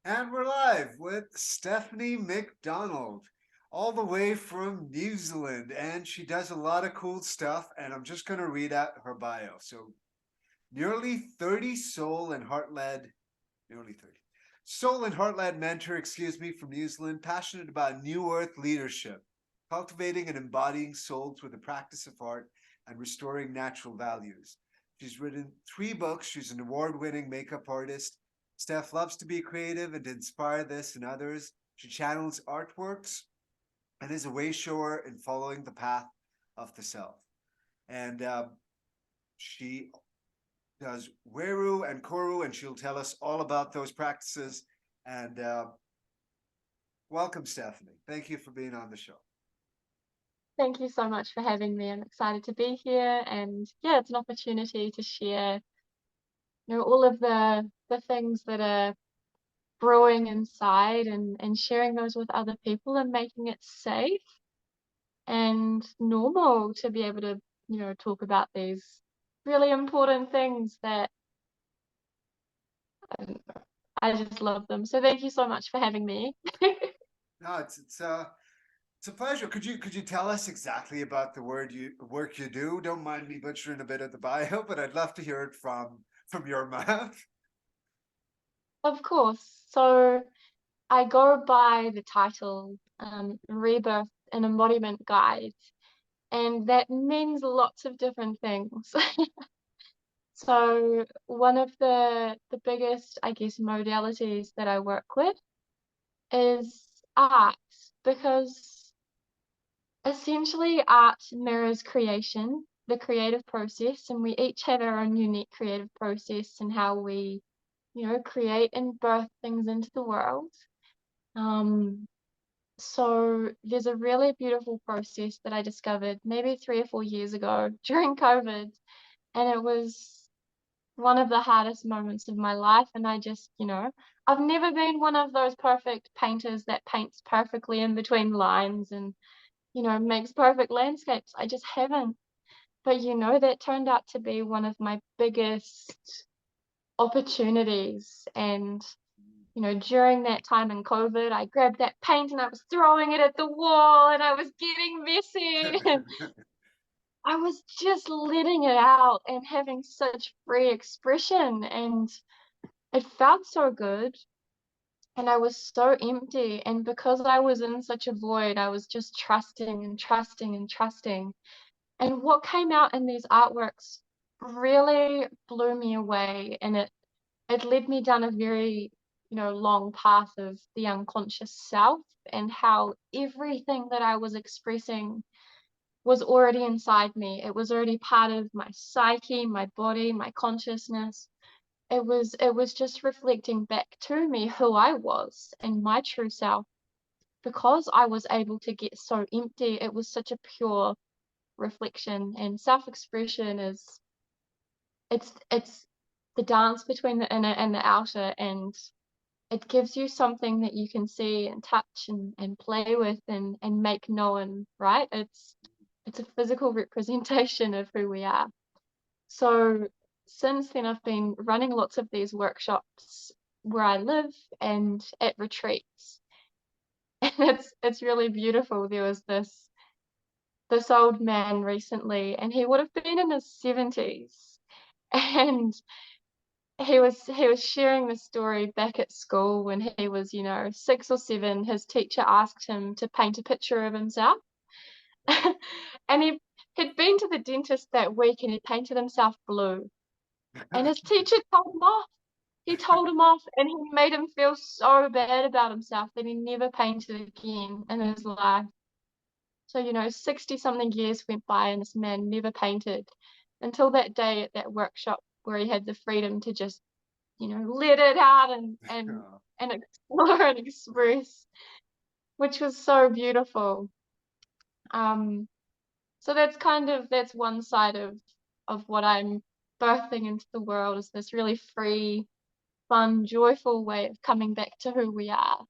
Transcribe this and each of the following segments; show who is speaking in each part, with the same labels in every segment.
Speaker 1: And we're live with Stephanie MacDonald, all the way from New Zealand. And she does a lot of cool stuff. And I'm just going to read out her bio. So, nearly 30 nearly 30. Soul and heart led mentor, from New Zealand, passionate about New Earth leadership, cultivating and embodying soul through the practice of art and restoring natural values. She's written 3 books. She's an award winning makeup artist. Steph loves to be creative and to inspire this in others. She channels artworks and is a way shower in following the path of the self. And she does Weru and Koru, and she'll tell us all about those practices. And welcome, Stephanie. Thank you for being on the show.
Speaker 2: Thank you so much for having me. I'm excited to be here, and yeah, it's an opportunity to share, all of the things that are brewing inside and sharing those with other people and making it safe and normal to be able to, talk about these really important things that um, I just love them. So thank you so much for having me.
Speaker 1: No, it's a pleasure. Could you tell us exactly about the work you do? Don't mind me butchering a bit of the bio, but I'd love to hear it from your mouth.
Speaker 2: Of course. So I go by the title Rebirth and Embodiment Guide, and that means lots of different things. So one of the biggest, I guess, modalities that I work with is art, because essentially art mirrors creation, the creative process, and we each have our own unique creative process and how we, create and birth things into the world. Um, So there's a really beautiful process that I discovered maybe 3 or 4 years ago during COVID, and it was one of the hardest moments of my life. And I just, I've never been one of those perfect painters that paints perfectly in between lines and, makes perfect landscapes. I just haven't. But, that turned out to be one of my biggest opportunities. And during that time in COVID, I grabbed that paint and I was throwing it at the wall and I was getting messy and I was just letting it out and having such free expression. And it felt so good. And I was so empty. And because I was in such a void, I was just trusting and trusting and trusting. And what came out in these artworks really blew me away. And it led me down a very, long path of the unconscious self and how everything that I was expressing was already inside me. It was already part of my psyche, my body, my consciousness. It was just reflecting back to me who I was and my true self. Because I was able to get so empty, it was such a pure reflection. And self-expression is it's the dance between the inner and the outer, and it gives you something that you can see and touch and play with and make known, right? It's a physical representation of who we are. So since then I've been running lots of these workshops where I live and at retreats. And it's really beautiful. There was this old man recently, and he would have been in his 70s. And he was sharing the story back at school when he was, 6 or 7. His teacher asked him to paint a picture of himself. And he'd been to the dentist that week and he painted himself blue. And his teacher told him off. He told him off, and he made him feel so bad about himself that he never painted again in his life. So, 60 something years went by and this man never painted until that day at that workshop where he had the freedom to just, let it out
Speaker 1: Oh,
Speaker 2: and explore and express, which was so beautiful. Um, so that's one side of what I'm birthing into the world, is this really free, fun, joyful way of coming back to who we are.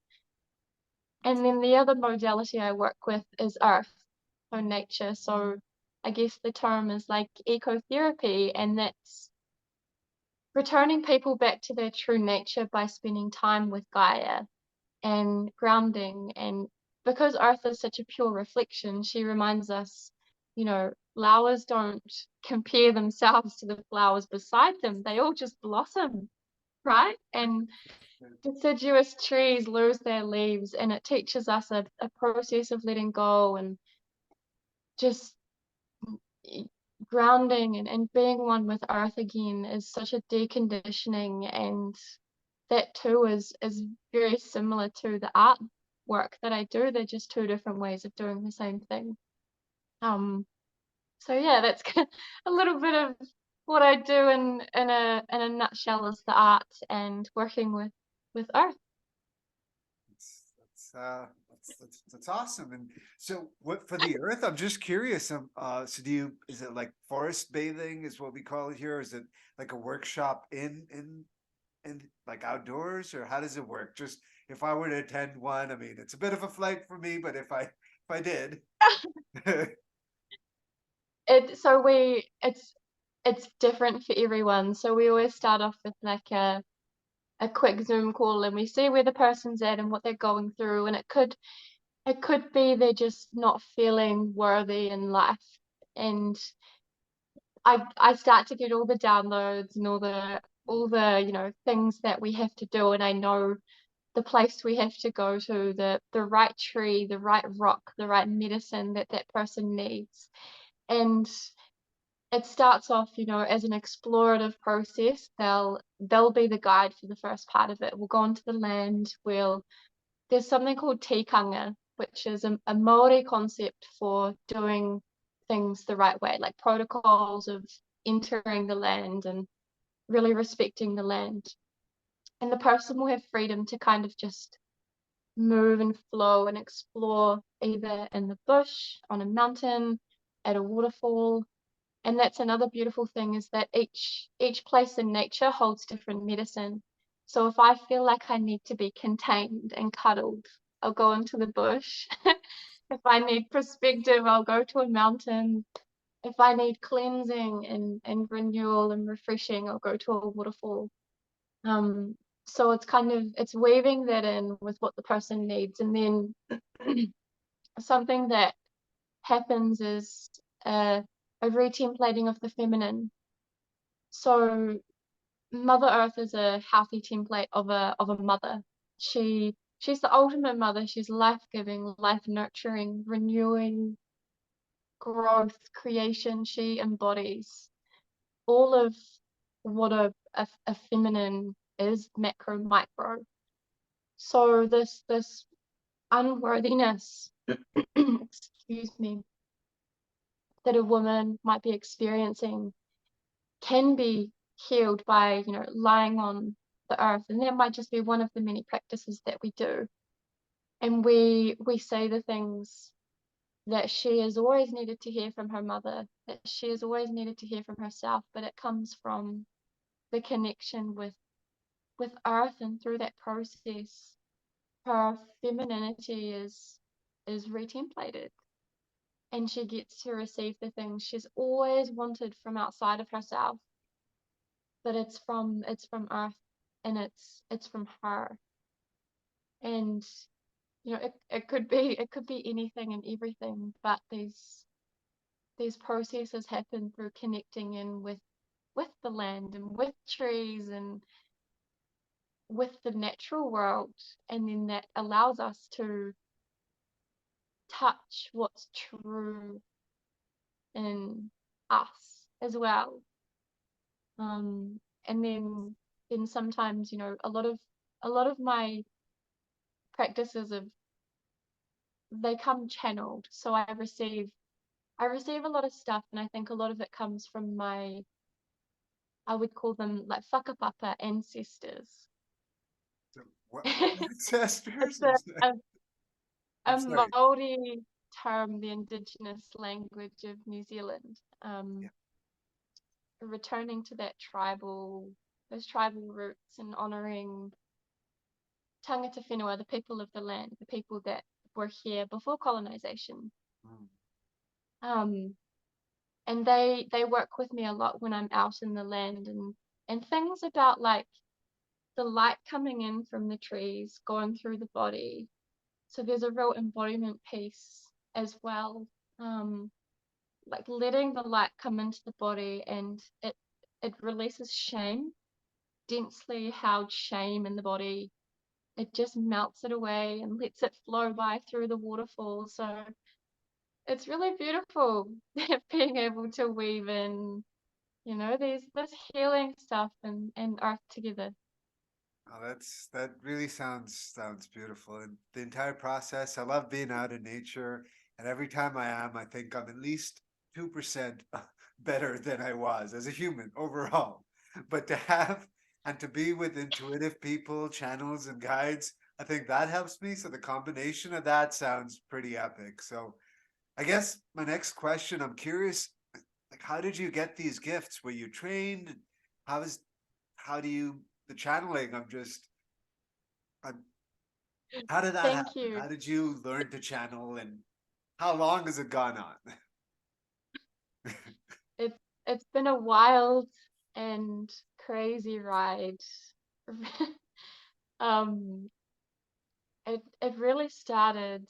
Speaker 2: And then the other modality I work with is earth, so nature. So I guess the term is like ecotherapy, and that's returning people back to their true nature by spending time with Gaia and grounding. And because Earth is such a pure reflection, she reminds us, flowers don't compare themselves to the flowers beside them. They all just blossom, right? And deciduous trees lose their leaves, and it teaches us a process of letting go and just grounding and being one with Earth again is such a deconditioning, and that too is very similar to the art work that I do. They're just two different ways of doing the same thing. So yeah, that's a little bit of what I do in a nutshell is the art and working with Earth.
Speaker 1: That's awesome. And so, what for the earth? I'm just curious. So is it like forest bathing is what we call it here? Is it like a workshop in like outdoors, or how does it work? Just if I were to attend one, I mean, it's a bit of a flight for me, but if I did,
Speaker 2: It's different for everyone. So we always start off with like a quick Zoom call, and we see where the person's at and what they're going through. And it could be they're just not feeling worthy in life. And I start to get all the downloads and all the things that we have to do, and I know the place we have to go to, the right tree, the right rock, the right medicine that that person needs. And it starts off, as an explorative process. They'll be the guide for the first part of it. We'll go onto the land. There's something called tikanga, which is a Maori concept for doing things the right way, like protocols of entering the land and really respecting the land. And the person will have freedom to kind of just move and flow and explore either in the bush, on a mountain, at a waterfall. And that's another beautiful thing, is that each place in nature holds different medicine. So if I feel like I need to be contained and cuddled, I'll go into the bush. If I need perspective, I'll go to a mountain. If I need cleansing and renewal and refreshing, I'll go to a waterfall. So it's weaving that in with what the person needs. And then something that happens is a retemplating of the feminine. So Mother Earth is a healthy template of a mother. She's the ultimate mother. She's life-giving, life-nurturing, renewing, growth, creation. She embodies all of what a feminine is, macro, micro. So this unworthiness, excuse me, that a woman might be experiencing can be healed by, lying on the earth. And that might just be one of the many practices that we do. And we say the things that she has always needed to hear from her mother, that she has always needed to hear from herself, but it comes from the connection with earth. And through that process, her femininity is retemplated, and she gets to receive the things she's always wanted from outside of herself. But it's from earth, and it's from her. And it could be anything and everything, but these processes happen through connecting in with the land and with trees and with the natural world. And then that allows us to touch what's true in us as well. And then sometimes, a lot of my practices they come channeled. So I receive a lot of stuff, and I think a lot of it comes from I would call them like whakapapa ancestors.
Speaker 1: so what ancestors?
Speaker 2: It's a
Speaker 1: I'm sorry.
Speaker 2: Maori term, the indigenous language of New Zealand.
Speaker 1: Yeah.
Speaker 2: Returning to those tribal roots, and honoring tangata whenua, the people of the land, the people that were here before colonization.
Speaker 1: Mm.
Speaker 2: And they work with me a lot when I'm out in the land, and and things about like the light coming in from the trees, going through the body. So there's a real embodiment piece as well. Like letting the light come into the body, and it releases shame, densely held shame in the body. It just melts it away and lets it flow by through the waterfall. So it's really beautiful being able to weave in, this healing stuff and art together.
Speaker 1: Oh, that really sounds beautiful. And the entire process, I love being out in nature. And every time I am, I think I'm at least 2% better than I was as a human overall. But to have and to be with intuitive people, channels, and guides, I think that helps me. So the combination of that sounds pretty epic. So I guess my next question, I'm curious, like, how did you get these gifts? Were you trained? How is how do you the channeling? I'm how did that
Speaker 2: Thank
Speaker 1: happen?
Speaker 2: you.
Speaker 1: How did you learn to channel, and how long has it gone on?
Speaker 2: It's been a wild and crazy ride. um, it really started,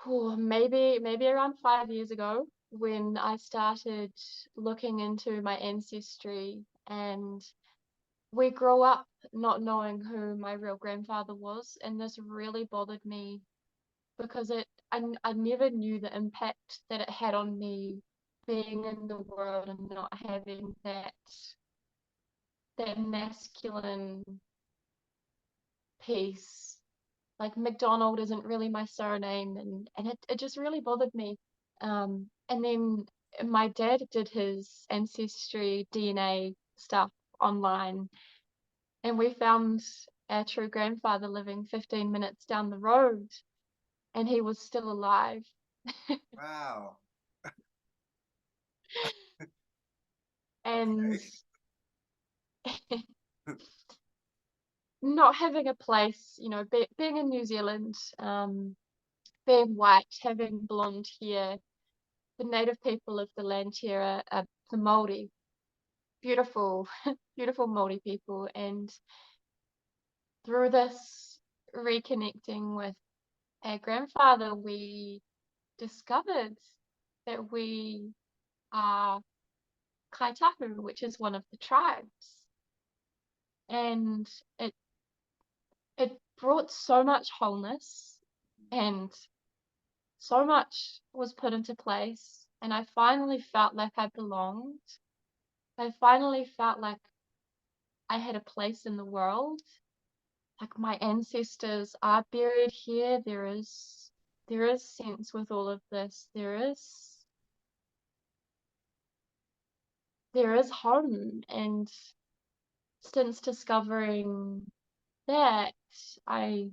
Speaker 2: maybe around 5 years ago, when I started looking into my ancestry. And we grew up not knowing who my real grandfather was, and this really bothered me because I never knew the impact that it had on me being in the world and not having that masculine piece. Like MacDonald isn't really my surname, and it just really bothered me. And then my dad did his ancestry DNA stuff online, and we found our true grandfather living 15 minutes down the road, and he was still alive.
Speaker 1: Wow.
Speaker 2: And
Speaker 1: Okay.
Speaker 2: not having a place, being in New Zealand, being white, having blonde hair, the native people of the land here are the Māori, beautiful, beautiful Māori people. And through this reconnecting with our grandfather, we discovered that we are Kaitahu, which is one of the tribes. And it it brought so much wholeness, and so much was put into place, and I finally felt like I belonged. I finally felt like I had a place in the world. Like my ancestors are buried here. There is sense with all of this. There is home. And since discovering that, I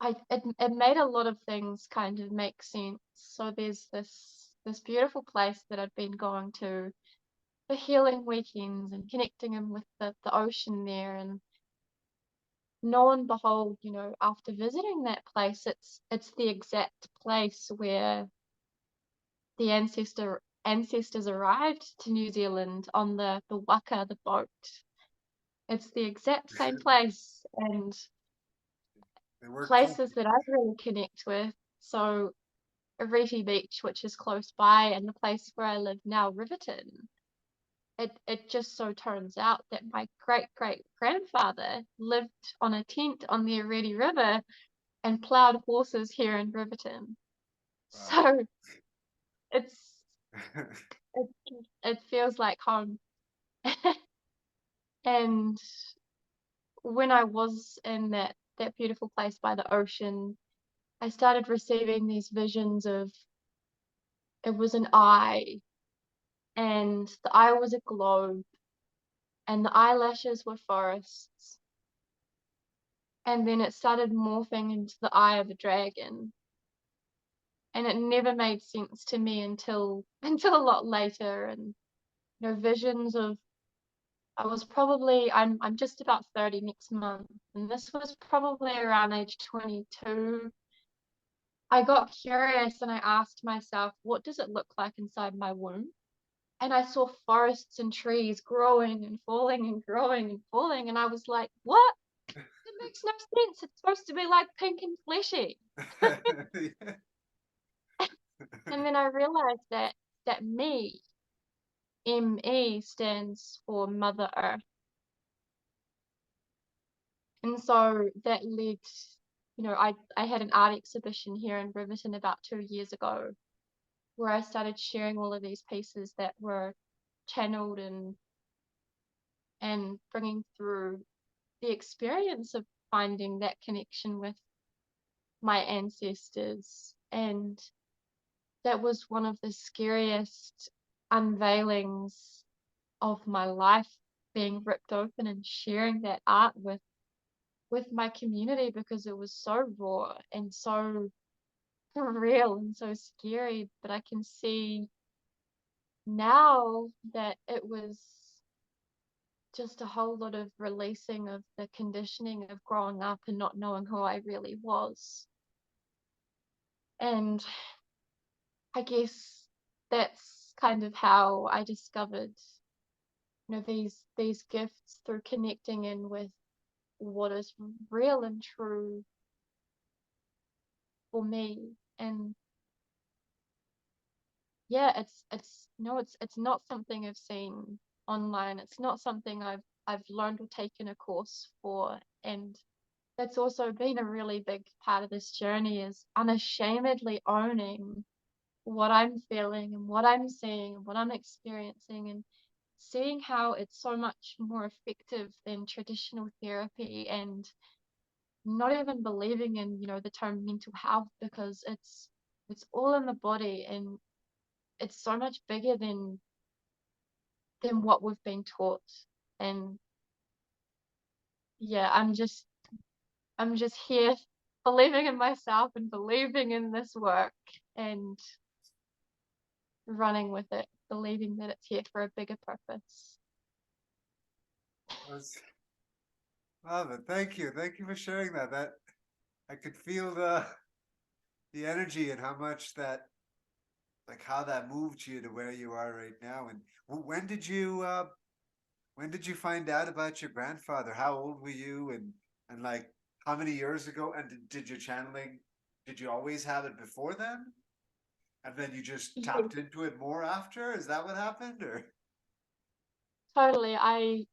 Speaker 2: it made a lot of things kind of make sense. So there's this beautiful place that I've been going to for healing weekends and connecting him with the ocean there. And lo and behold, after visiting that place, it's the exact place where the ancestors arrived to New Zealand on the waka, the boat. It's the exact same place, and
Speaker 1: They work
Speaker 2: places
Speaker 1: clean.
Speaker 2: that I really connect with. So Arete Beach, which is close by, and the place where I live now, Riverton. It just so turns out that my great great grandfather lived on a tent on the Arete River and plowed horses here in Riverton.
Speaker 1: Wow.
Speaker 2: So it's it, it feels like home. And when I was in that beautiful place by the ocean, I started receiving these visions of, it was an eye, and the eye was a globe, and the eyelashes were forests. And then it started morphing into the eye of a dragon. And it never made sense to me until until a lot later. And visions of, I'm just about 30 next month, and this was probably around age 22. I got curious and I asked myself, what does it look like inside my womb? and I saw forests and trees growing and falling and growing and falling, and I was like, what? It makes no sense. It's supposed to be like pink and fleshy. And then I realized that ME stands for Mother Earth. And so that led, I had an art exhibition here in Riverton about 2 years ago where I started sharing all of these pieces that were channeled and bringing through the experience of finding that connection with my ancestors. And that was one of the scariest unveilings of my life, being ripped open and sharing that art with my community, because it was so raw and so real and so scary. But I can see now that it was just a whole lot of releasing of the conditioning of growing up and not knowing who I really was. And I guess that's kind of how I discovered, these gifts, through connecting in with what is real and true for me. And yeah, it's not something I've seen online. It's not something I've learned or taken a course for. And that's also been a really big part of this journey, is unashamedly owning what I'm feeling and what I'm seeing and what I'm experiencing, and seeing how it's so much more effective than traditional therapy, and not even believing in, the term mental health, because it's all in the body, and it's so much bigger than what we've been taught. And yeah, I'm just here believing in myself and believing in this work and running with it, believing that it's here for a bigger purpose.
Speaker 1: That's- Love it. Thank you. Thank you for sharing that. That I could feel the energy and how much that, like how that moved you to where you are right now. And when did you find out about your grandfather? How old were you? And like how many years ago? And did your channeling, did you always have it before then? And then you just
Speaker 2: Yeah,
Speaker 1: tapped into it more after? Is that what happened? Or
Speaker 2: totally. I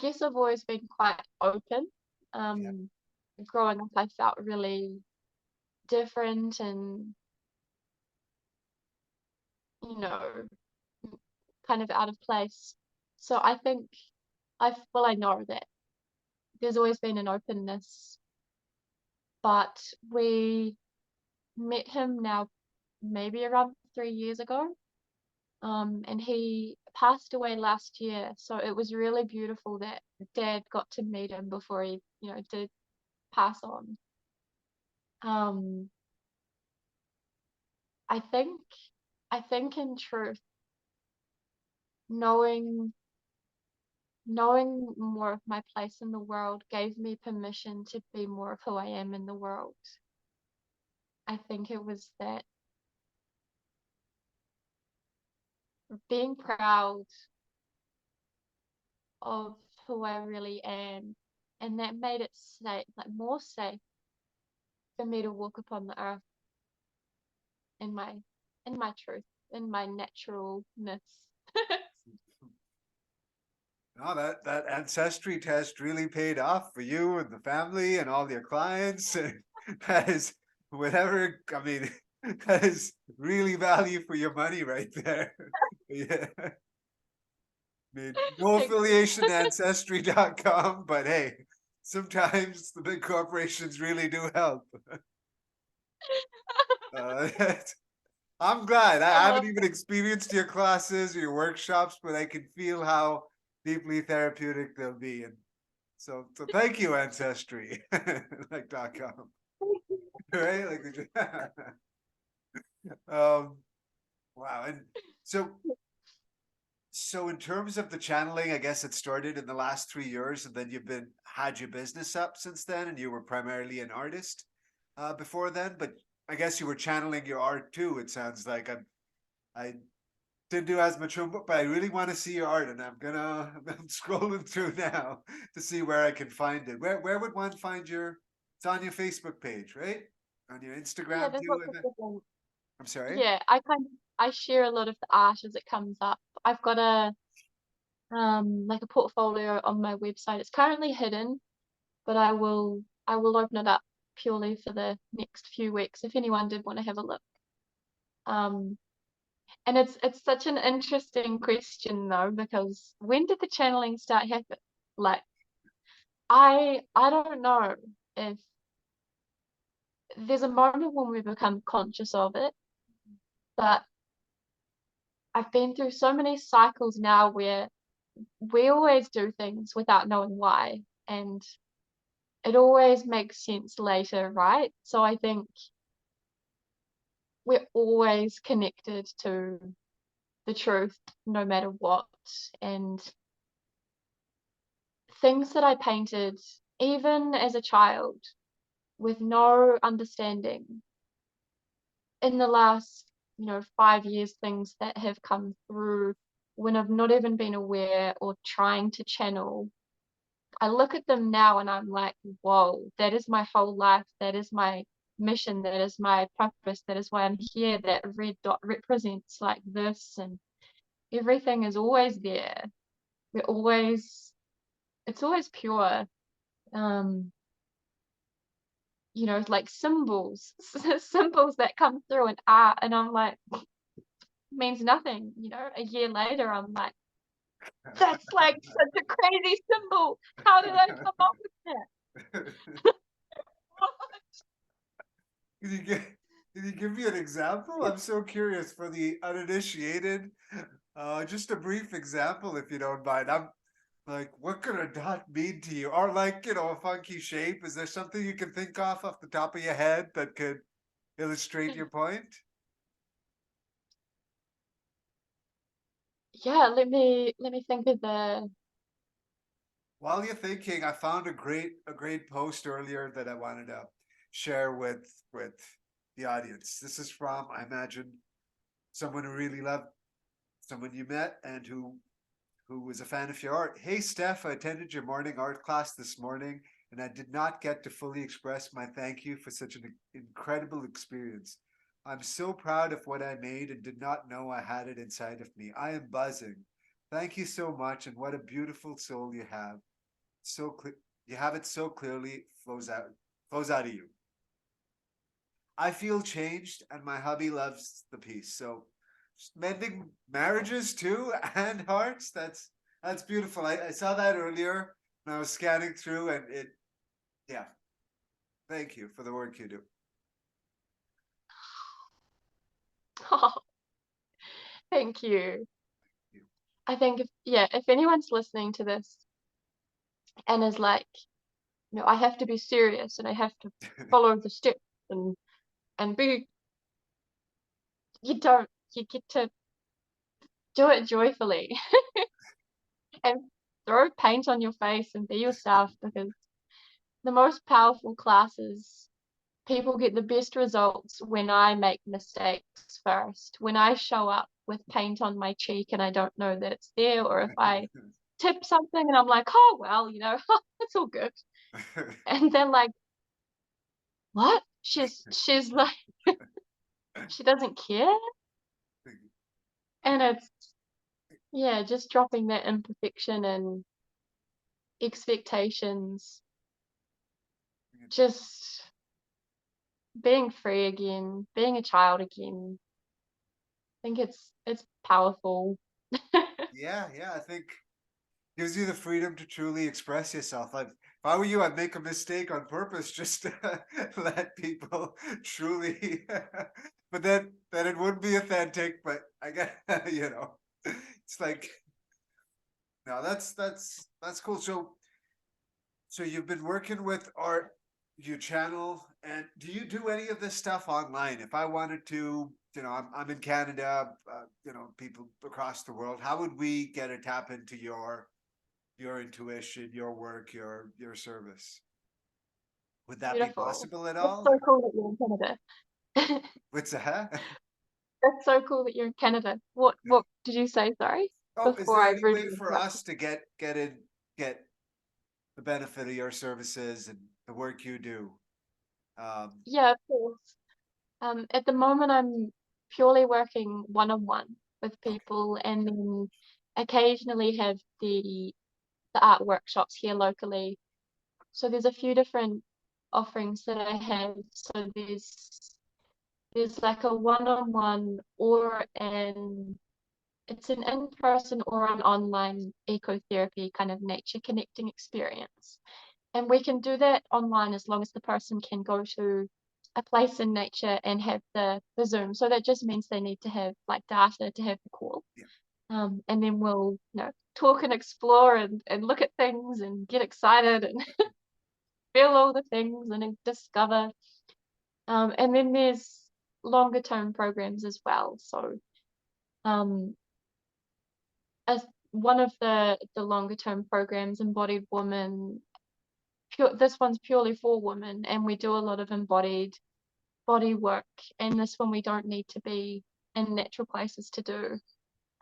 Speaker 2: guess I've always been quite open.
Speaker 1: yeah.
Speaker 2: Um, Growing up, I felt really different and, you know, kind of out of place. So I think I know that there's always been an openness, but we met him now maybe around 3 years ago. And he passed away last year, so it was really beautiful that Dad got to meet him before he, did pass on. Um, I think, I think in truth, knowing knowing more of my place in the world gave me permission to be more of who I am in the world. I think it was that being proud of who I really am, and that made it safe, like more safe for me to walk upon the earth in my truth, in my naturalness.
Speaker 1: No, that ancestry test really paid off for you and the family and all your clients. That is whatever. I mean, that is really value for your money right there. Yeah. I mean, no
Speaker 2: Thank you.
Speaker 1: affiliation to ancestry.com, but hey, sometimes the big corporations really do help. Uh, I'm glad.
Speaker 2: I
Speaker 1: I haven't
Speaker 2: love
Speaker 1: even experienced your classes or your workshops, but I can feel how deeply therapeutic they'll be. And so thank you, Ancestry, like.com.
Speaker 2: that.
Speaker 1: Right? Um, wow. And so so in terms of the channeling, I guess it started in the last 3 years, and then you've been had your business up since then, and you were primarily an artist before then, but I guess you were channeling your art too, it sounds like. I didn't do as much homework, but I really want to see your art, and I'm scrolling through now to see where I can find it. Where would one find your? It's on your Facebook page, right? On your
Speaker 2: Yeah,
Speaker 1: Instagram
Speaker 2: there's
Speaker 1: too,
Speaker 2: lots
Speaker 1: and
Speaker 2: of different.
Speaker 1: I'm sorry.
Speaker 2: Yeah, I share a lot of the art as it comes up. I've got a like a portfolio on my website. It's currently hidden, but I will open it up purely for the next few weeks if anyone did want to have a look. Um, and it's such an interesting question though, because when did the channeling start happen? Like I don't know if there's a moment when we become conscious of it, but I've been through so many cycles now where we always do things without knowing why, and it always makes sense later, right? So I think we're always connected to the truth no matter what. And things that I painted, even as a child, with no understanding, in the last, 5 years, things that have come through when I've not even been aware or trying to channel, I look at them now and I'm like, whoa, that is my whole life. That is my mission. That is my purpose. That is why I'm here. That red dot represents like this, and everything is always there. We're always, it's always pure. Um, like symbols, symbols that come through in art, and I'm like, means nothing. A year later, I'm like, that's like such a crazy symbol. How did I come up with that?
Speaker 1: Can you give can you give me an example? I'm so curious for the uninitiated. Just a brief example, if you don't mind. I'm like, what could a dot mean to you? Or like, a funky shape. Is there something you can think off the top of your head that could illustrate your point?
Speaker 2: Yeah, let me think of the.
Speaker 1: While you're thinking, I found a great post earlier that I wanted to share with the audience. This is from, I imagine, someone who really loved someone you met and who was a fan of your art. Hey, Steph, I attended your morning art class this morning, and I did not get to fully express my thank you for such an incredible experience. I'm so proud of what I made and did not know I had it inside of me. I am buzzing. Thank you so much, and what a beautiful soul you have. So clear, you have it so clearly flows out of you. I feel changed, and my hubby loves the piece. So, mending marriages too and hearts. That's beautiful. I saw that earlier when I was scanning through, and yeah. Thank you for the work you do.
Speaker 2: Oh, thank you.
Speaker 1: You.
Speaker 2: I think if anyone's listening to this and is like, I have to be serious and I have to follow the steps and be, you don't. You get to do it joyfully and throw paint on your face and be yourself, because the most powerful classes, people get the best results when I make mistakes first. When I show up with paint on my cheek and I don't know that it's there, or if I tip something and I'm like, oh well, it's all good. And then like, what? She's like, she doesn't care. And it's, yeah, just dropping that imperfection and expectations, just being free again, being a child again. I think it's powerful.
Speaker 1: Yeah, yeah. I think gives you the freedom to truly express yourself. If I were you, I'd make a mistake on purpose just to let people truly. But then it would be authentic. But I get it's like no, that's cool. So you've been working with art, your channel, and do you do any of this stuff online? If I wanted to, I'm in Canada, people across the world. How would we get a tap into your intuition, your work, your service? Would that be
Speaker 2: Beautiful.
Speaker 1: possible at
Speaker 2: It's
Speaker 1: all?
Speaker 2: so cool that you're in Canada.
Speaker 1: What's that?
Speaker 2: That's so cool that you're in Canada. What did you say? Sorry,
Speaker 1: Oh, is
Speaker 2: before
Speaker 1: there
Speaker 2: I
Speaker 1: any
Speaker 2: rudely
Speaker 1: way for
Speaker 2: interrupted.
Speaker 1: us to get the benefit of your services and the work you do?
Speaker 2: Yeah, of course. At the moment, I'm purely working one-on-one with
Speaker 1: Okay.
Speaker 2: people, and then occasionally have the art workshops here locally. So there's a few different offerings that I have. So there's like a one-on-one or an it's an in-person or an online ecotherapy kind of nature connecting experience. And we can do that online as long as the person can go to a place in nature and have the Zoom. So that just means they need to have like data to have the call.
Speaker 1: Yeah.
Speaker 2: And then we'll, talk and explore and look at things and get excited and feel all the things and discover. And then there's longer term programs as well. So um, as one of the longer term programs, Embodied Woman, this one's purely for women, and we do a lot of embodied body work. And this one we don't need to be in natural places to do.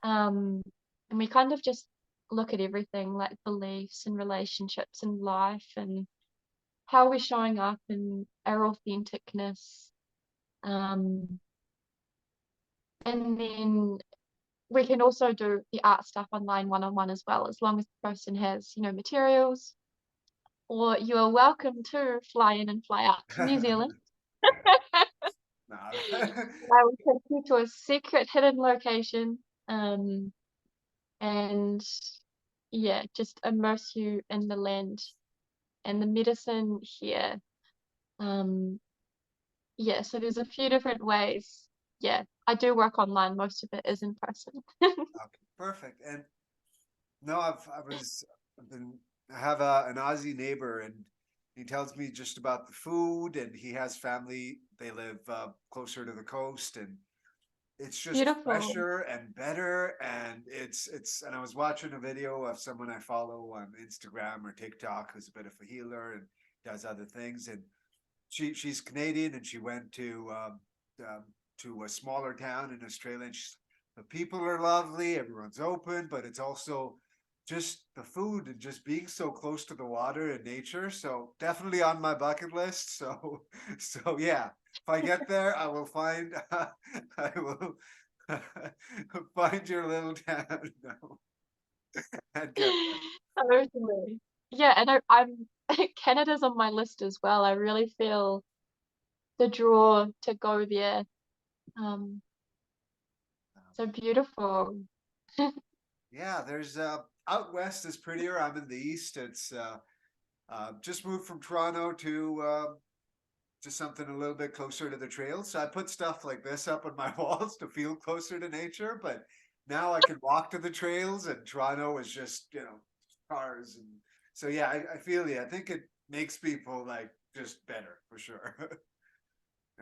Speaker 2: Um, and we kind of just look at everything like beliefs and relationships and life and how we're showing up and our authenticness. Um, and then we can also do the art stuff online one-on-one as well, as long as the person has, materials, or you are welcome to fly in and fly out to New Zealand.
Speaker 1: Nah.
Speaker 2: I will take you to a secret hidden location, and yeah, just immerse you in the land and the medicine here. Um, yeah, so there's a few different ways. Yeah, I do work online. Most of it is in person.
Speaker 1: Okay, perfect. And no, I've been I have an Aussie neighbor, and he tells me just about the food, and he has family. They live closer to the coast, and it's just
Speaker 2: Beautiful.
Speaker 1: fresher and better. And it's. And I was watching a video of someone I follow on Instagram or TikTok who's a bit of a healer and does other things, and she's Canadian, and she went um, to a smaller town in Australia. And the people are lovely, everyone's open, but it's also just the food and just being so close to the water and nature. So definitely on my bucket list. So so yeah, if I get there, I will find I will find your little town now and get there.
Speaker 2: Totally. Yeah, and I'm Canada's on my list as well. I really feel the draw to go there. Um, so beautiful.
Speaker 1: Yeah, there's out west is prettier. I'm in the east. It's just moved from Toronto to something a little bit closer to the trails. So I put stuff like this up on my walls to feel closer to nature. But now I can walk to the trails, and Toronto is just cars. And so yeah, I feel you. I think it makes people like just better for sure.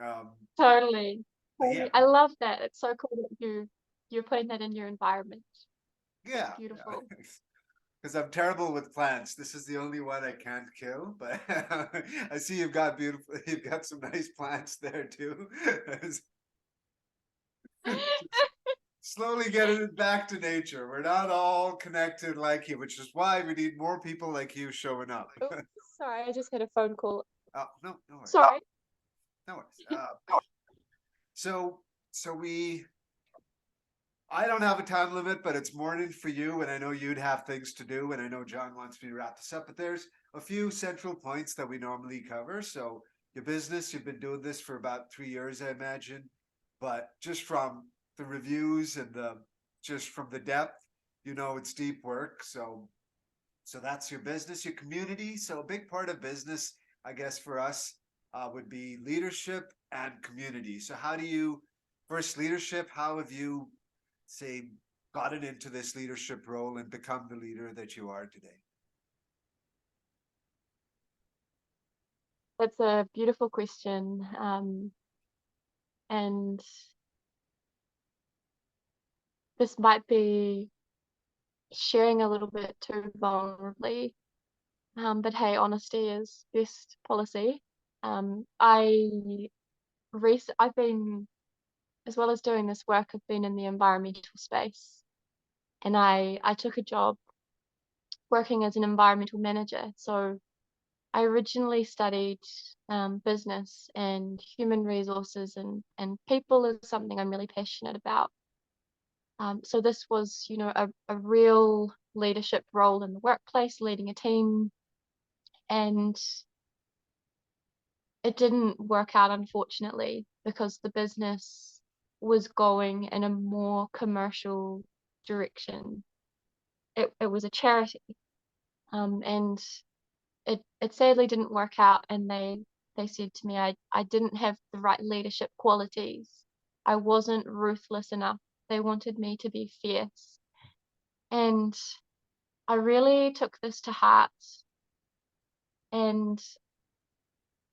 Speaker 1: um,
Speaker 2: Totally.
Speaker 1: but yeah,
Speaker 2: Totally. I love that. It's so cool that you're putting that in your environment. That's
Speaker 1: yeah,
Speaker 2: beautiful.
Speaker 1: yeah. Because I'm terrible with plants. This is the only one I can't kill. But I see you've got beautiful. You've got some nice plants there too. Slowly getting it back to nature. We're not all connected like you, which is why we need more people like you showing up.
Speaker 2: Oh, sorry, I just had a phone call.
Speaker 1: Oh, no, no worries,
Speaker 2: Sorry.
Speaker 1: no worries. So, so I don't have a time limit, but it's morning for you, and I know you'd have things to do, and I know John wants me to wrap this up, but there's a few central points that we normally cover. So, your business, you've been doing this for about 3 years, I imagine, but just from the reviews and the just from the depth, it's deep work. So that's your business, your community. So a big part of business, I guess, for us would be leadership and community. So how do you first leadership? How have you say gotten into this leadership role and become the leader that you are today?
Speaker 2: That's a beautiful question. And this might be sharing a little bit too vulnerably. But hey, honesty is best policy. I've been as well as doing this work, I've been in the environmental space, and I took a job working as an environmental manager. So I originally studied business and human resources, and people is something I'm really passionate about. So this was, you know, a real leadership role in the workplace, leading a team, and it didn't work out, unfortunately, because the business was going in a more commercial direction. It was a charity, and it sadly didn't work out. And they said to me, I didn't have the right leadership qualities. I wasn't ruthless enough. They wanted me to be fierce, and I really took this to heart. And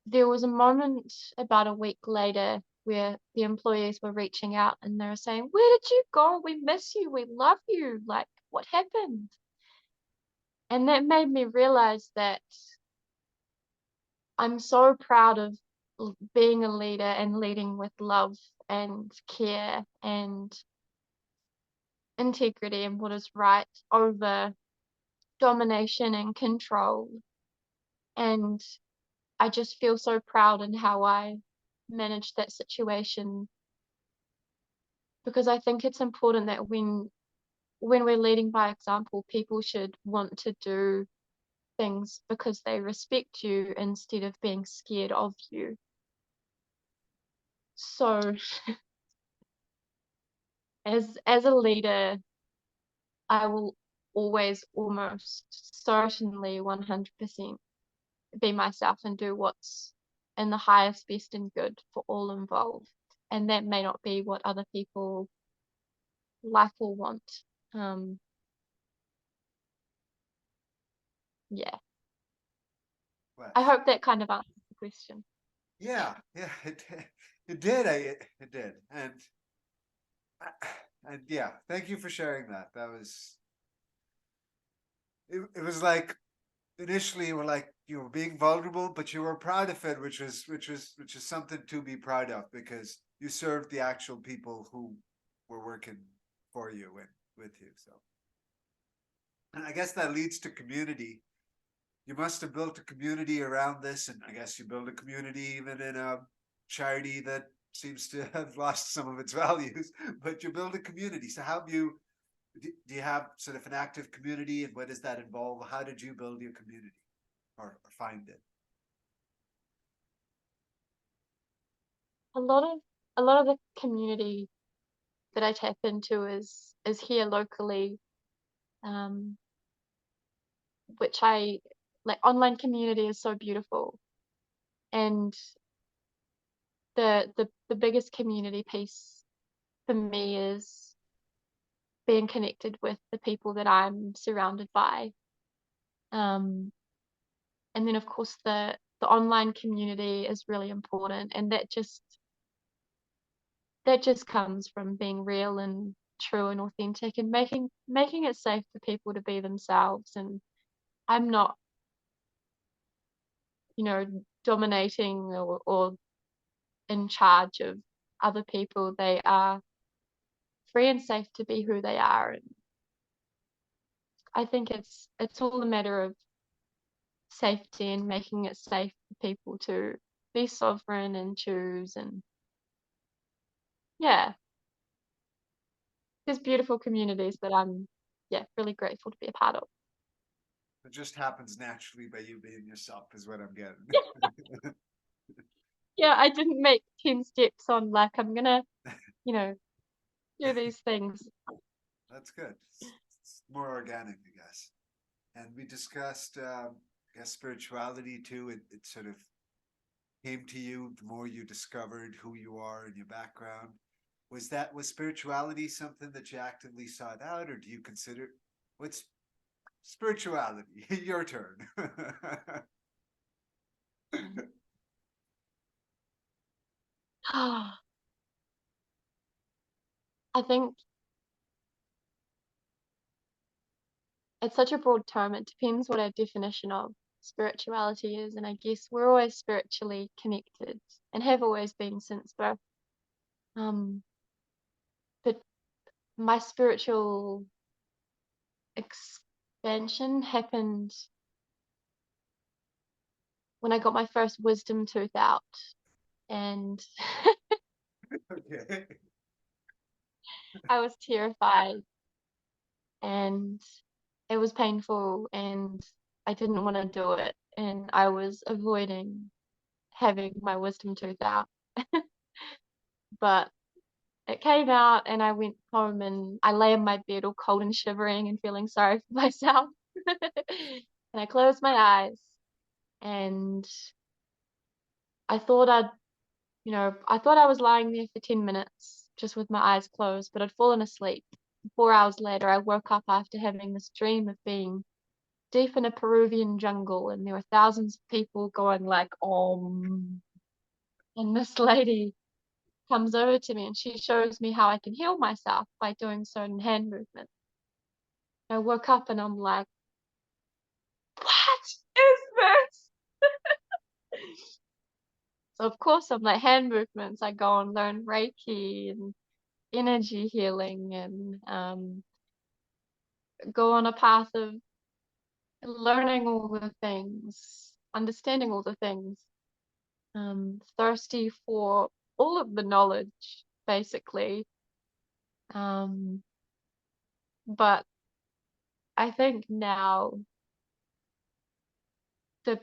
Speaker 2: there was a moment about a week later where the employees were reaching out and they were saying, "Where did you go? We miss you. We love you. Like, what happened?" And that made me realize that I'm so proud of being a leader and leading with love and care and integrity and what is right over domination and control. And I just feel so proud in how I managed that situation, because I think it's important that when we're leading by example, people should want to do things because they respect you instead of being scared of you. So as a leader, I will always, almost certainly 100% be myself and do what's in the highest, best, and good for all involved. And that may not be what other people like or want. Um, yeah, I
Speaker 1: Bless.
Speaker 2: hope that kind of answers the question.
Speaker 1: Yeah, yeah, it did. It did, and yeah, thank you for sharing that. That was it. Was like initially you were like you were being vulnerable, but you were proud of it, which is something to be proud of because you served the actual people who were working for you and with you. So, and I guess that leads to community. You must have built a community around this, and I guess you build a community even in a charity that seems to have lost some of its values, but you build a community. So how have you do you have sort of an active community, and what does that involve? How did you build your community or find it?
Speaker 2: A lot of a lot of the community that I tap into is here locally, um, which I like. Online community is so beautiful, and the biggest community piece for me is being connected with the people that I'm surrounded by. Um, and then of course the online community is really important, and that just comes from being real and true and authentic and making it safe for people to be themselves. And I'm not, you know, dominating or in charge of other people. They are free and safe to be who they are. And I think it's all a matter of safety and making it safe for people to be sovereign and choose. And yeah, there's beautiful communities that I'm, yeah, really grateful to be a part of.
Speaker 1: It just happens naturally by you being yourself, is what I'm getting.
Speaker 2: Yeah, I didn't make 10 steps on like I'm gonna, you know, do these things.
Speaker 1: That's good. It's more organic, I guess. And we discussed, I guess, spirituality too. It sort of came to you the more you discovered who you are and your background. Was spirituality something that you actively sought out, or do you consider what's spirituality? Your turn.
Speaker 2: I think it's such a broad term. It depends what our definition of spirituality is. And I guess we're always spiritually connected and have always been since birth. Um, my spiritual expansion happened when I got my first wisdom tooth out, and
Speaker 1: Okay.
Speaker 2: I was terrified, and it was painful, and I didn't want to do it, and I was avoiding having my wisdom tooth out. But it came out, and I went home, and I lay in my bed all cold and shivering and feeling sorry for myself. And I closed my eyes, and I thought I thought I was lying there for 10 minutes just with my eyes closed, but I'd fallen asleep. 4 hours later, I woke up after having this dream of being deep in a Peruvian jungle, and there were thousands of people going like, Om. And this lady comes over to me and she shows me how I can heal myself by doing certain hand movements. I woke up and I'm like, what is this? So of course I'm like hand movements. I go and learn Reiki and energy healing, and go on a path of learning all the things, understanding all the things, thirsty for all of the knowledge, basically. Um, but I think now the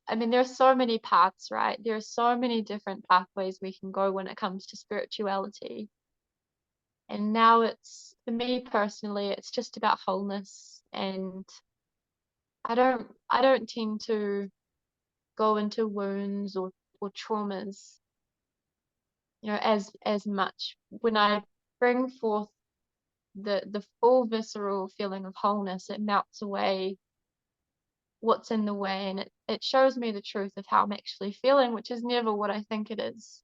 Speaker 2: I mean, there's so many paths, right? There are so many different pathways we can go when it comes to spirituality. And now for me personally, it's just about wholeness. And I don't tend to go into wounds or traumas, as much. When I bring forth the full visceral feeling of wholeness, it melts away what's in the way, and it shows me the truth of how I'm actually feeling, which is never what I think it is.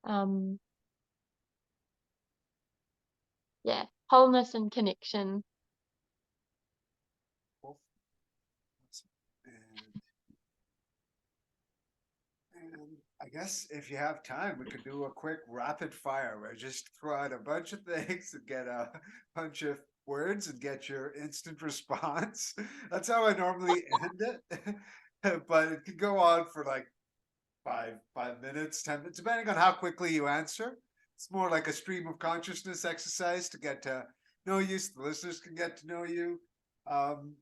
Speaker 2: Um, yeah, wholeness and connection.
Speaker 1: Cool. And I guess if you have time, we could do a quick rapid fire where I just throw out a bunch of things and get a bunch of words and get your instant response. That's how I normally end it. But it could go on for like 5 minutes, 10 minutes, depending on how quickly you answer. It's more like a stream of consciousness exercise to get to know you, so the listeners can get to know you. Um,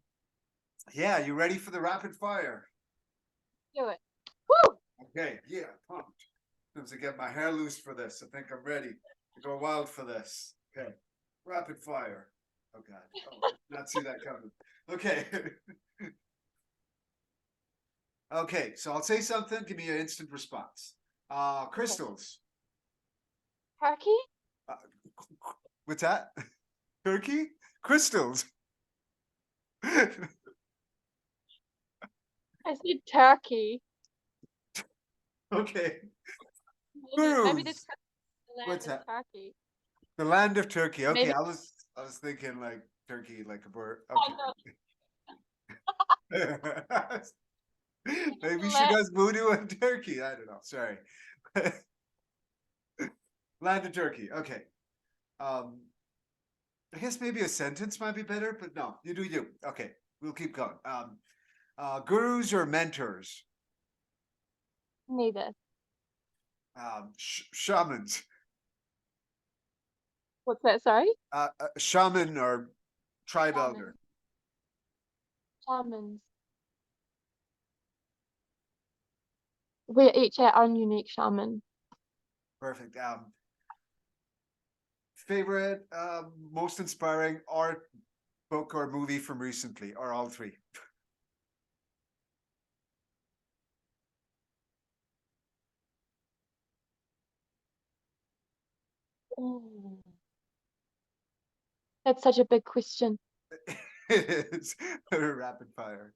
Speaker 1: yeah, you ready for the rapid fire?
Speaker 2: Do it. Woo!
Speaker 1: Okay, yeah, pumped. As soon as I get my hair loose for this, I think I'm ready to go wild for this. Okay, rapid fire. Oh God, oh, not see that coming. Okay, okay. So I'll say something. Give me an instant response.
Speaker 2: Okay.
Speaker 1: Crystals.
Speaker 2: Turkey?
Speaker 1: Uh, what's that? Turkey? Crystals.
Speaker 2: I said turkey.
Speaker 1: Okay.
Speaker 2: Maybe this
Speaker 1: Gurus.
Speaker 2: the land
Speaker 1: What's
Speaker 2: of
Speaker 1: that?
Speaker 2: Turkey.
Speaker 1: The land of Turkey. Okay,
Speaker 2: Maybe
Speaker 1: I was thinking like turkey, like a bird.
Speaker 2: I
Speaker 1: Okay.
Speaker 2: know.
Speaker 1: Maybe
Speaker 2: The
Speaker 1: she
Speaker 2: land.
Speaker 1: does voodoo in Turkey. I don't know. Sorry. Land of Turkey. Okay. Um, I guess maybe a sentence might be better, but no, you do you. Okay, we'll keep going. Gurus or mentors?
Speaker 2: Neither.
Speaker 1: Shamans.
Speaker 2: What's that? Sorry?
Speaker 1: Shaman or tribe elder.
Speaker 2: Shamans. Shamans. We're each our own unique shaman.
Speaker 1: Perfect. Favorite, most inspiring art, book, or movie from recently, or all three?
Speaker 2: Mm. That's such a big question.
Speaker 1: It is rapid fire.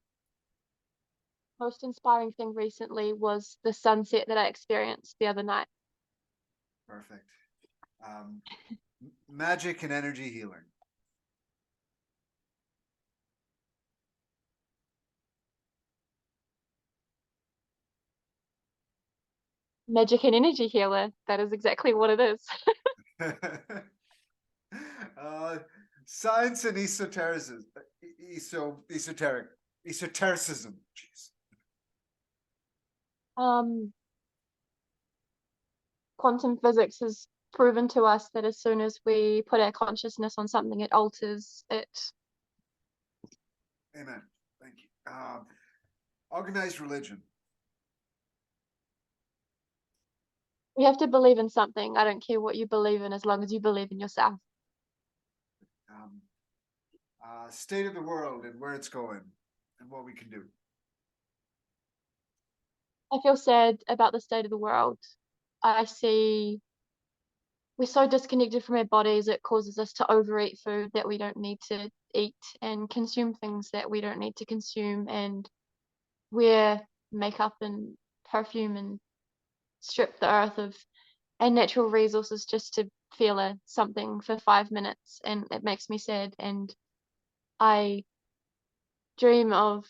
Speaker 2: Most inspiring thing recently was the sunset that I experienced the other night.
Speaker 1: Perfect. Um, Magic and energy healing.
Speaker 2: Magic and energy healer. That is exactly what it is.
Speaker 1: Uh, science and esotericism. Jeez.
Speaker 2: Um, Quantum physics has proven to us that as soon as we put our consciousness on something, it alters it.
Speaker 1: Amen. Thank you. Organized religion.
Speaker 2: You have to believe in something. I don't care what you believe in as long as you believe in yourself.
Speaker 1: Um, state of the world and where it's going and what we can do.
Speaker 2: I feel sad about the state of the world. I see we're so disconnected from our bodies, it causes us to overeat food that we don't need to eat and consume things that we don't need to consume and wear makeup and perfume and strip the earth of our natural resources just to feel something for 5 minutes. And it makes me sad. And I dream of,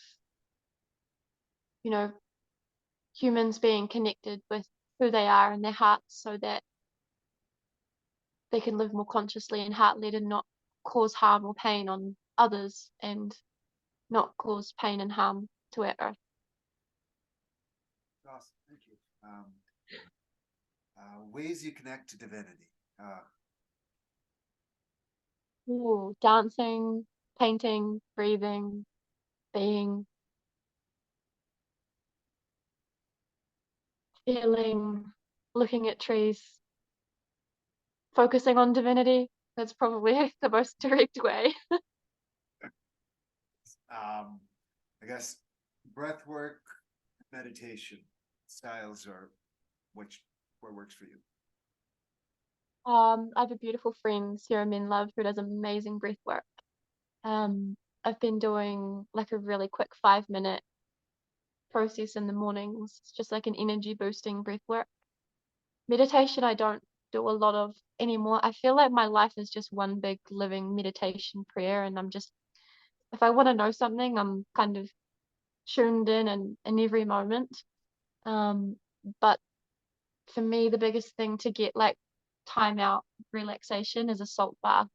Speaker 2: you know, humans being connected with who they are in their hearts so that they can live more consciously and heart-led and not cause harm or pain on others and not cause pain and harm to our earth.
Speaker 1: Awesome. Thank you. Ways you connect to divinity.
Speaker 2: Ooh, dancing, painting, breathing, being, feeling, looking at trees, focusing on divinity. That's probably the most direct way.
Speaker 1: I guess breath work, meditation styles are which what works for you.
Speaker 2: I have a beautiful friend, Sarah Menlove, who does amazing breath work. I've been doing like a really quick 5 minute process in the mornings. It's just like an energy boosting breath work. Meditation, I don't do a lot of anymore. I feel like my life is just one big living meditation prayer, and I'm just, if I want to know something, I'm kind of tuned in every moment. Um, but for me, the biggest thing to get like time out, relaxation is a salt bath.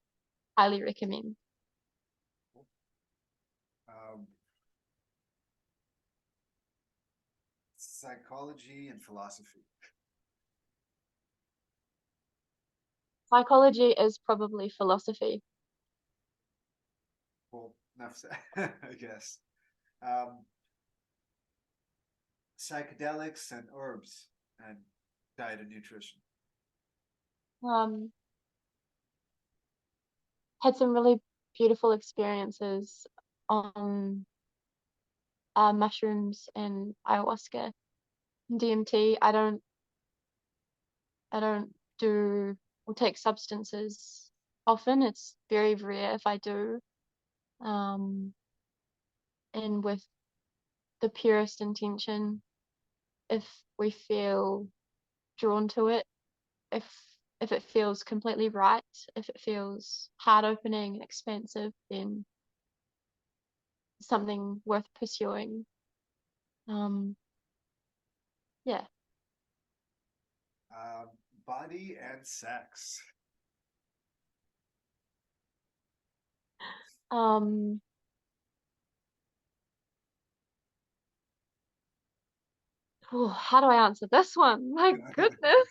Speaker 2: Highly recommend.
Speaker 1: Um, Psychology and philosophy.
Speaker 2: Psychology is probably philosophy.
Speaker 1: Well, enough said, I guess. Um, Psychedelics and herbs and diet and nutrition.
Speaker 2: Um, had some really beautiful experiences on mushrooms and ayahuasca and DMT. I don't do or take substances often. It's very rare if I do. Um, and with the purest intention, if we feel drawn to it, if if it feels completely right, if it feels heart opening and expansive, then something worth pursuing. Um, yeah.
Speaker 1: Um, Body and sex.
Speaker 2: Um, how do I answer this one? My goodness.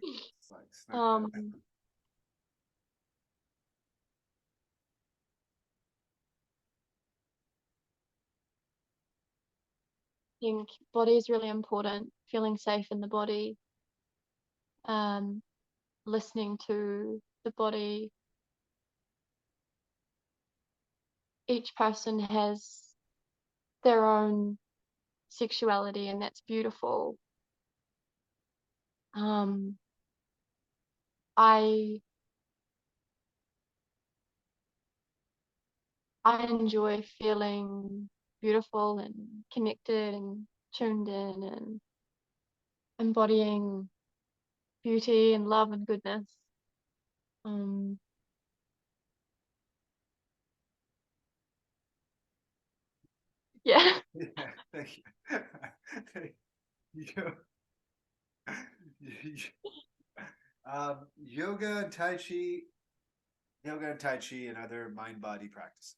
Speaker 1: It's like
Speaker 2: Um, I think body is really important. Feeling safe in the body. Um, Listening to the body. Each person has their own sexuality, and that's beautiful. Um, I I enjoy feeling beautiful and connected and tuned in and embodying beauty and love and goodness. Um, yeah.
Speaker 1: Yeah, thank you. Thank you. Yoga and Tai Chi Yoga and Tai Chi and other mind-body practices.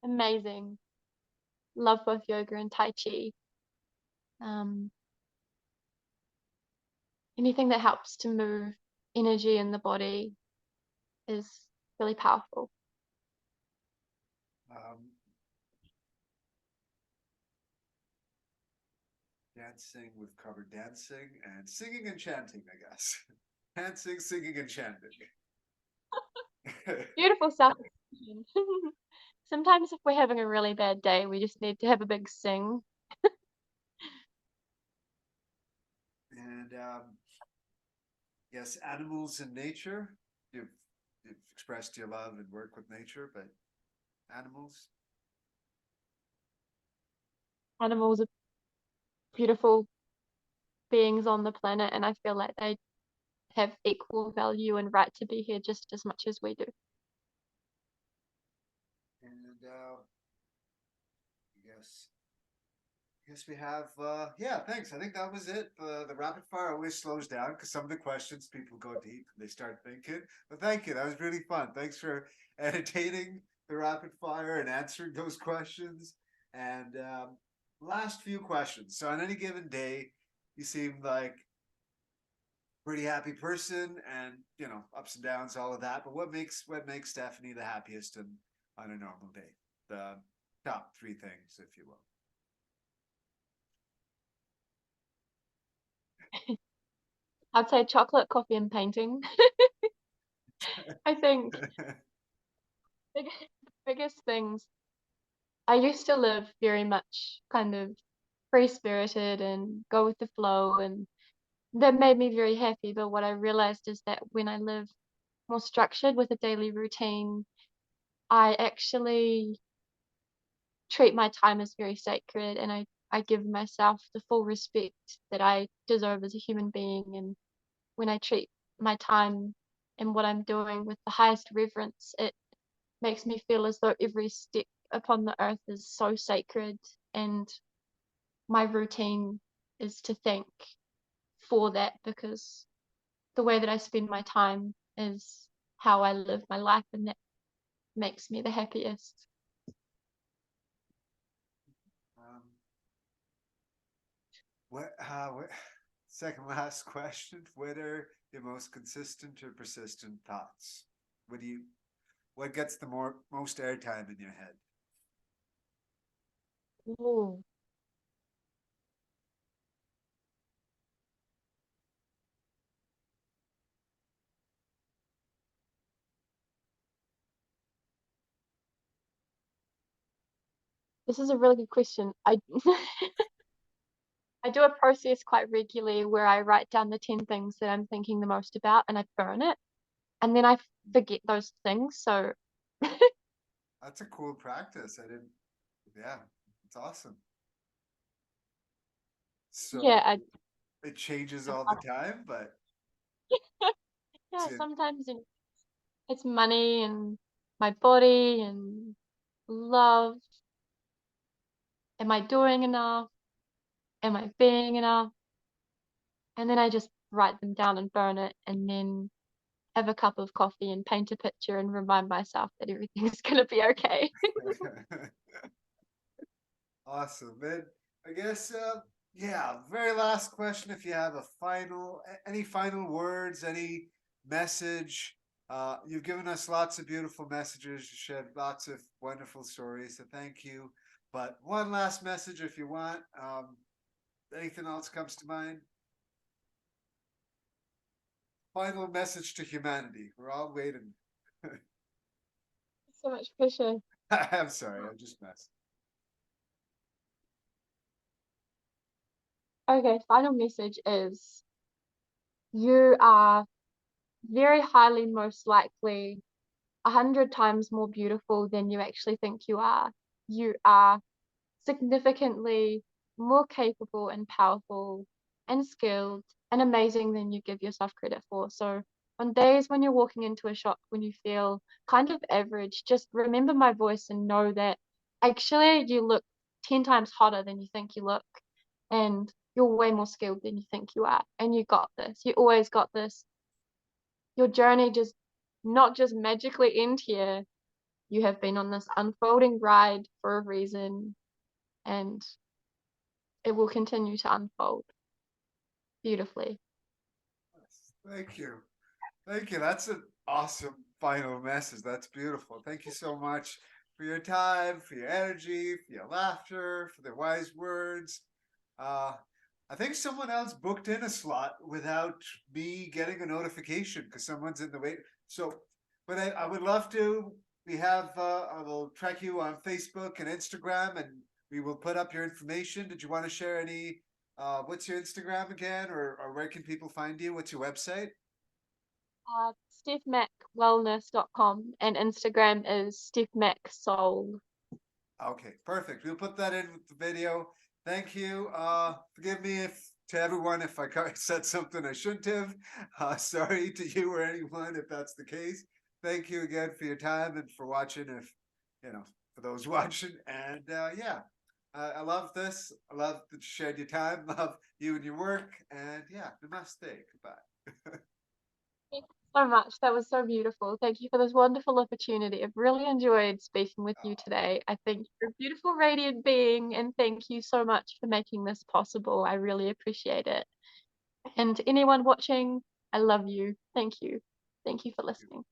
Speaker 2: Amazing. Love both yoga and Tai Chi. Anything that helps to move energy in the body is really powerful.
Speaker 1: Dancing, we've covered dancing and singing and chanting, I guess. Dancing, singing, and chanting.
Speaker 2: Beautiful self-expression. Sometimes if we're having a really bad day, we just need to have a big sing.
Speaker 1: And yes, animals and nature. You've, you've expressed your love and work with nature, but animals.
Speaker 2: Animals are beautiful beings on the planet, and I feel like they have equal value and right to be here just as much as we do.
Speaker 1: And I guess we have yeah, thanks. I think that was it. The rapid fire always slows down because some of the questions people go deep and they start thinking. But thank you. That was really fun. Thanks for entertaining the rapid fire and answering those questions. And last few questions. So on any given day, you seem like a pretty happy person and ups and downs, all of that. But what makes Stephanie the happiest on a normal day? The top three things, if you will.
Speaker 2: I'd say chocolate, coffee, and painting. I think big, biggest things. I used to live very much kind of free-spirited and go with the flow, and that made me very happy. But what I realized is that when I live more structured with a daily routine, I actually treat my time as very sacred, and I give myself the full respect that I deserve as a human being. And when I treat my time and what I'm doing with the highest reverence, it makes me feel as though every step upon the earth is so sacred, and my routine is to thank for that, because the way that I spend my time is how I live my life, and that makes me the happiest.
Speaker 1: Um, what second last question. What are your most consistent or persistent thoughts? What gets the most airtime in your head?
Speaker 2: Ooh. This is a really good question. I do a process quite regularly where I write down the 10 things that I'm thinking the most about and I burn it, and then I forget those things. So
Speaker 1: That's a cool practice. I didn't. Yeah, it's awesome.
Speaker 2: yeah,
Speaker 1: So it changes all the time, but
Speaker 2: yeah,
Speaker 1: it's in,
Speaker 2: sometimes it's money and my body and love. Am I doing enough? Am I being enough? And then I just write them down and burn it, and then have a cup of coffee and paint a picture and remind myself that everything's gonna be okay.
Speaker 1: awesome. And I guess yeah, very last question. If you have any final words, any message. You've given us lots of beautiful messages. You shared lots of wonderful stories. So thank you. But one last message, if you want. Anything else comes to mind? Final message to humanity. We're all waiting.
Speaker 2: So much pressure.
Speaker 1: I'm sorry, I'm just messing.
Speaker 2: Okay, final message is you are very highly most likely 100 times more beautiful than you actually think you are. You are significantly more capable and powerful and skilled and amazing than you give yourself credit for. So on days when you're walking into a shop when you feel kind of average, just remember my voice and know that actually you look 10 times hotter than you think you look, and you're way more skilled than you think you are, and you got this. You always got this. Your journey just not just magically end here. You have been on this unfolding ride for a reason, and it will continue to unfold beautifully.
Speaker 1: Thank you. Thank you. That's an awesome final message. That's beautiful. Thank you so much for your time, for your energy, for your laughter, for the wise words. Uh, I think someone else booked in a slot without me getting a notification because someone's in the wait. So, but I would love to. We have, I will track you on Facebook and Instagram, and we will put up your information. Did you want to share any? What's your Instagram again, or where can people find you? What's your website?
Speaker 2: StephMacWellness.com, and Instagram is StephMacSoul.
Speaker 1: Okay, perfect. We'll put that in with the video. Thank you. Forgive me if to everyone if I said something I shouldn't have. Sorry to you or anyone if that's the case. Thank you again for your time and for watching. If you know, for those watching, and yeah, I love this. I love that you shared your time. Love you and your work. And yeah, namaste. Goodbye.
Speaker 2: Thank you so much. That was so beautiful. Thank you for this wonderful opportunity. I've really enjoyed speaking with you today. I think you're a beautiful, radiant being, and thank you so much for making this possible. I really appreciate it. And to anyone watching, I love you. Thank you. Thank you for listening.